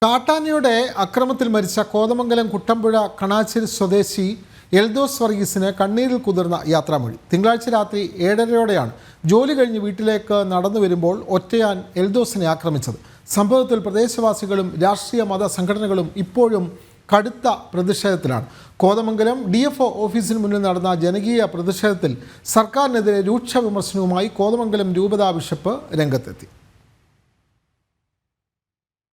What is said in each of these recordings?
കാട്ടാനയുടെ അക്രമത്തിൽ മരിച്ച കോതമംഗലം കുട്ടമ്പുഴ കണാച്ചിൽ സ്വദേശി എൽദോസ് വർഗീസിന് കണ്ണീരിൽ കുതിർന്ന യാത്രാമൊഴി. തിങ്കളാഴ്ച രാത്രി 7:30യോടെയാണ് ജോലി കഴിഞ്ഞ് വീട്ടിലേക്ക് നടന്നു വരുമ്പോൾ ഒറ്റയാൻ എൽദോസിനെ ആക്രമിച്ചത്. സംഭവത്തിൽ പ്രദേശവാസികളും രാഷ്ട്രീയ മത സംഘടനകളും ഇപ്പോഴും കടുത്ത പ്രതിഷേധത്തിലാണ്. കോതമംഗലം DFO ഓഫീസിന് മുന്നിൽ നടന്ന ജനകീയ പ്രതിഷേധത്തിൽ സർക്കാരിനെതിരെ രൂക്ഷ വിമർശനവുമായി കോതമംഗലം രൂപതാ ബിഷപ്പ് രംഗത്തെത്തി.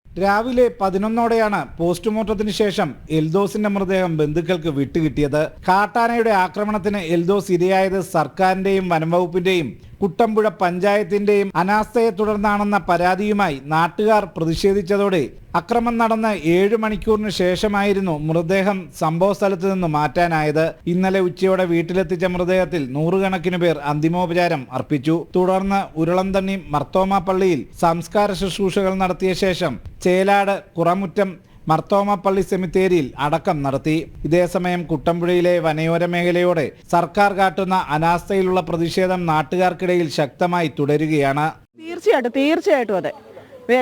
രാവിലെ 11:00-ഓടെയാണ് പോസ്റ്റ്മോർട്ടത്തിന് ശേഷം എൽദോസിന്റെ മൃതദേഹം ബന്ധുക്കൾക്ക് വിട്ടുകിട്ടിയത്. കാട്ടാനയുടെ ആക്രമണത്തിന് എൽദോസ് ഇരയായത് സർക്കാരിന്റെയും വനംവകുപ്പിന്റെയും കുട്ടമ്പുഴ പഞ്ചായത്തിന്റെയും അനാസ്ഥയെ തുടർന്നാണെന്ന പരാതിയുമായി നാട്ടുകാർ പ്രതിഷേധിച്ചതോടെ അക്രമം നടന്ന 7 മണിക്കൂറിന് ശേഷമായിരുന്നു മൃതദേഹം സംഭവ സ്ഥലത്ത് നിന്ന് മാറ്റാനായത്. ഇന്നലെ ഉച്ചയോടെ വീട്ടിലെത്തിച്ച മൃതദേഹത്തിൽ നൂറുകണക്കിന് പേർ അന്തിമോപചാരം അർപ്പിച്ചു. തുടർന്ന് ഉരുളന്തണ്ണി മർത്തോമ പള്ളിയിൽ സംസ്കാര ശുശ്രൂഷകൾ നടത്തിയ ശേഷം ചേലാട് കുറമുറ്റം മർത്തോമ പള്ളി സെമിത്തേരിയിൽ അടക്കം നടത്തി. ഇതേസമയം കുട്ടമ്പുഴയിലെ വനയോര മേഖലയോടെ സർക്കാർ കാട്ടുന്ന അനാസ്ഥയിലുള്ള പ്രതിഷേധം നാട്ടുകാർക്കിടയിൽ ശക്തമായി തുടരുകയാണ്. തീർച്ചയായിട്ടും അതെ,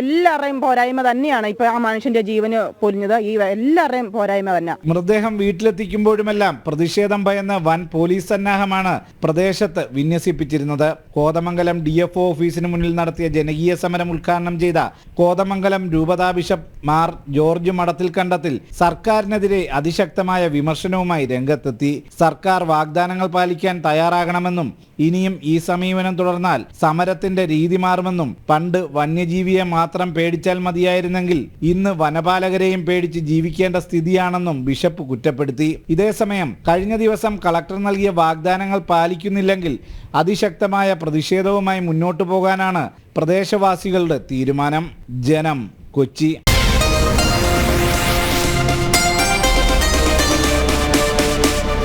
എല്ലാവരുടെയും പോരായ്മ തന്നെയാണ് ഇപ്പൊ ആ മനുഷ്യന്റെ ജീവന് പൊലിഞ്ഞത്. ഈ എല്ലാവരുടെയും പോരായ്മ തന്നെ. മൃതദേഹം വീട്ടിലെത്തിക്കുമ്പോഴുമെല്ലാം പ്രതിഷേധം ഭയന്ന് വൻ പോലീസ് സന്നാഹമാണ് പ്രദേശത്ത് വിന്യസിപ്പിച്ചിരുന്നത്. കോതമംഗലം DFO ഓഫീസിന് മുന്നിൽ നടത്തിയ ജനകീയ സമരം ഉദ്ഘാടനം ചെയ്ത കോതമംഗലം രൂപതാ ബിഷപ്പ് മാർ ജോർജ് മഠത്തിൽ കണ്ടത്തിൽ സർക്കാരിനെതിരെ അതിശക്തമായ വിമർശനവുമായി രംഗത്തെത്തി. സർക്കാർ വാഗ്ദാനങ്ങൾ പാലിക്കാൻ തയ്യാറാകണമെന്നും ഇനിയും ഈ സമീപനം തുടർന്നാൽ സമരത്തിന്റെ രീതി മാറുമെന്നും പണ്ട് വന്യജീവിയെ മാത്രം പേടിച്ചാൽ മതിയായിരുന്നെങ്കിൽ ഇന്ന് വനപാലകരെയും പേടിച്ച് ജീവിക്കേണ്ട സ്ഥിതിയാണെന്നും ബിഷപ്പ് കുറ്റപ്പെടുത്തി. ഇതേസമയം കഴിഞ്ഞ ദിവസം കളക്ടർ നൽകിയ വാഗ്ദാനങ്ങൾ പാലിക്കുന്നില്ലെങ്കിൽ അതിശക്തമായ പ്രതിഷേധവുമായി മുന്നോട്ടു പോകാനാണ് പ്രദേശവാസികളുടെ തീരുമാനം. ജനം, കൊച്ചി.